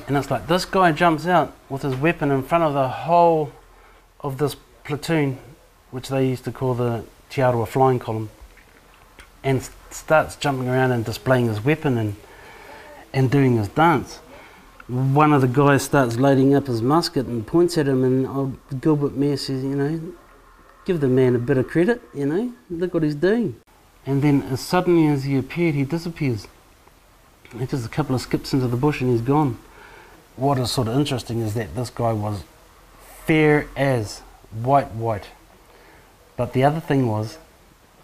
And it's like this guy jumps out with his weapon in front of the whole of this platoon, which they used to call the Te Aroha flying column, and starts jumping around and displaying his weapon and doing his dance. One of the guys starts loading up his musket and points at him, and old Gilbert Mayer says, you know, give the man a bit of credit, you know, look what he's doing. And then as suddenly as he appeared, he disappears. And just a couple of skips into the bush and he's gone. What is sort of interesting is that this guy was fair as white. But the other thing was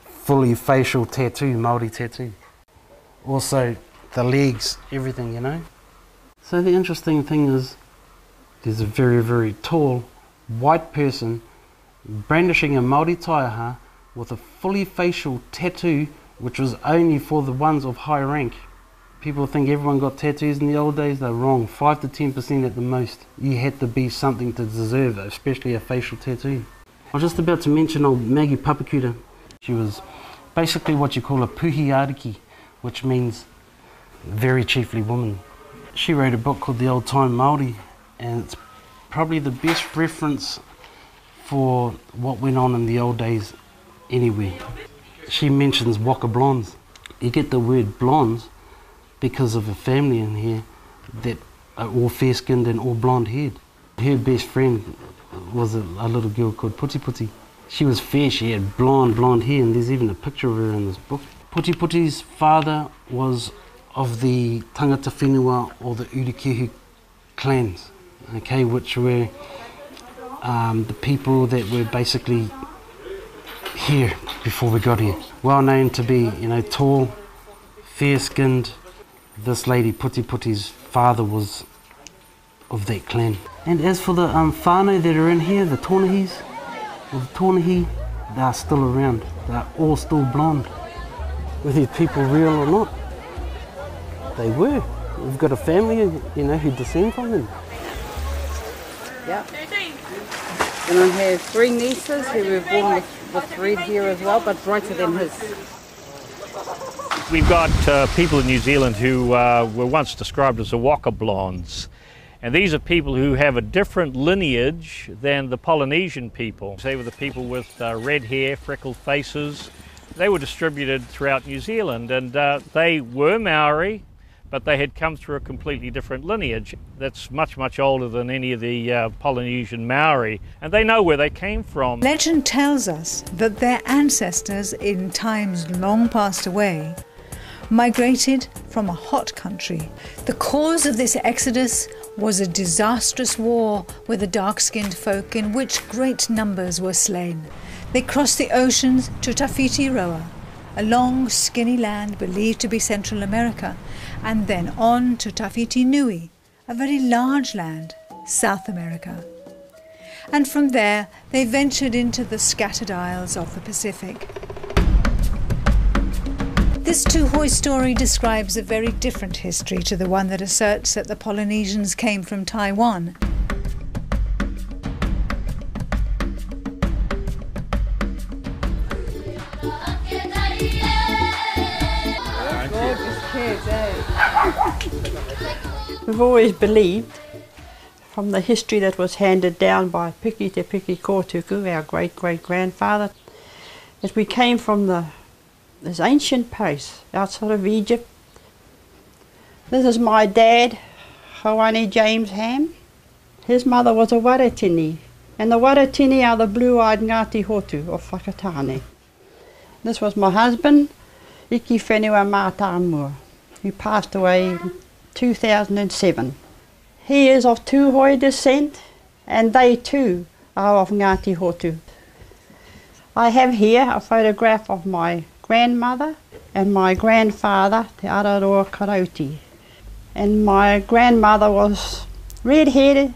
fully facial tattoo, Māori tattoo. Also the legs, everything, you know. So the interesting thing is there's a very tall white person brandishing a Māori taiaha with a fully facial tattoo, which was only for the ones of high rank. People think everyone got tattoos in the old days. They're wrong. 5 to 10% at the most. You had to be something to deserve, especially a facial tattoo. I was just about to mention old Maggie Papakuta. She was basically what you call a puhi ariki, which means very chiefly woman. She wrote a book called The Old Time Māori, and it's probably the best reference for what went on in the old days anywhere. She mentions Whaka Blondes. You get the word blondes because of a family in here that are all fair-skinned and all blonde-haired. Her best friend was a little girl called Puti Puti. She was fair, she had blonde hair, and there's even a picture of her in this book. Puti Puti's father was of the tangata whenua or the Urikehu clans, okay, which were the people that were basically here before we got here. Well known to be, you know, tall, fair-skinned. This lady, Puti Puti's father, was of that clan. And as for the whānau that are in here, the Tōnahis, they are still around. They are all still blonde. Were these people real or not? They were. We've got a family, you know, who descend from them. Yeah. And I have 3 nieces who were born with red hair as well, but brighter than his. We've got people in New Zealand who were once described as the Whaka Blondes. And these are people who have a different lineage than the Polynesian people. They were the people with red hair, freckled faces. They were distributed throughout New Zealand, and they were Maori, but they had come through a completely different lineage that's much older than any of the Polynesian Maori, and they know where they came from. Legend tells us that their ancestors, in times long passed away, migrated from a hot country. The cause of this exodus was a disastrous war with the dark-skinned folk in which great numbers were slain. They crossed the oceans to Tawhiti Roa, a long skinny land believed to be Central America, and then on to Tawhiti Nui, a very large land, South America. And from there they ventured into the scattered isles of the Pacific. This Tuhoi story describes a very different history to the one that asserts that the Polynesians came from Taiwan. We've always believed, from the history that was handed down by Piki Te Piki Kōtuku, our great-great-grandfather, that we came from this ancient place outside of Egypt. This is my dad, Hawani James Ham. His mother was a Waratini, and the Waratini are the blue-eyed Ngāti Hotu of Whakatane. This was my husband, Iki Whenua Mātāmua, who passed away in 2007. He is of Tuhoi descent, and they too are of Ngāti Hotu. I have here a photograph of my grandmother and my grandfather, Te Araroa Karauti. And my grandmother was red-headed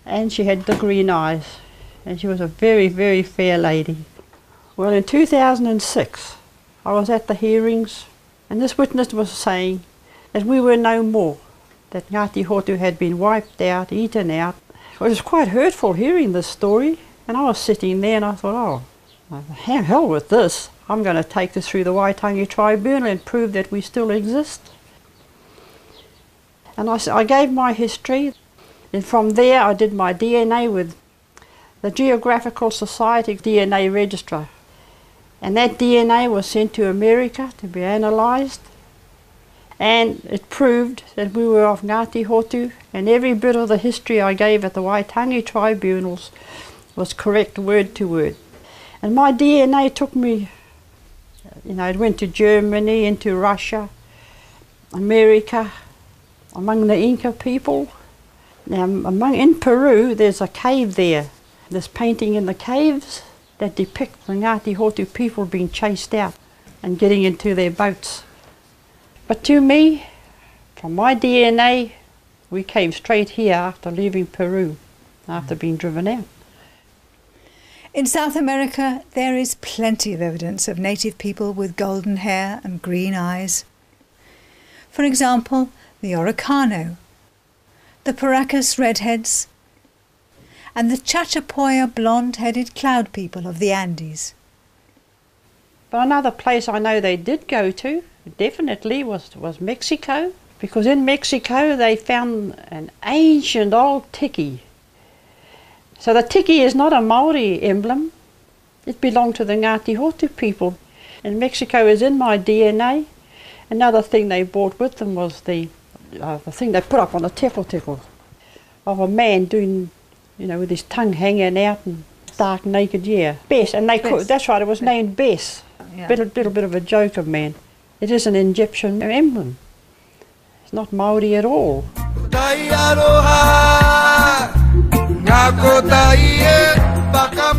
and she had the green eyes, and she was a very fair lady. Well, in 2006 I was at the hearings, and this witness was saying that we were no more, that Ngāti Hotu had been wiped out, eaten out. Well, it was quite hurtful hearing this story, and I was sitting there and I thought, oh, Hell with this. I'm going to take this through the Waitangi Tribunal and prove that we still exist. And I gave my history, and from there I did my DNA with the Geographical Society DNA Registrar. And that DNA was sent to America to be analysed, and it proved that we were of Ngāti Hotu, and every bit of the history I gave at the Waitangi Tribunals was correct word to word. And my DNA took me, it went to Germany, into Russia, America, among the Inca people. Now, in Peru, there's a cave there. There's painting in the caves that depict the Ngāti Hotu people being chased out and getting into their boats. But to me, from my DNA, we came straight here after leaving Peru, after being driven out. In South America, there is plenty of evidence of native people with golden hair and green eyes. For example, the Oricano, the Paracas redheads, and the Chachapoya blonde-headed cloud people of the Andes. But another place I know they did go to, definitely, was Mexico, because in Mexico they found an ancient old tiki. So the tiki is not a Māori emblem, it belonged to the Ngāti Hotu people. And Mexico is in my DNA. Another thing they brought with them was the thing they put up on the teko of a man doing, with his tongue hanging out and stark naked, Bess, and that's right, it was named Bess. Yeah. Little bit of a joke of man. It is an Egyptian emblem. It's not Māori at all. Ngako taie, baka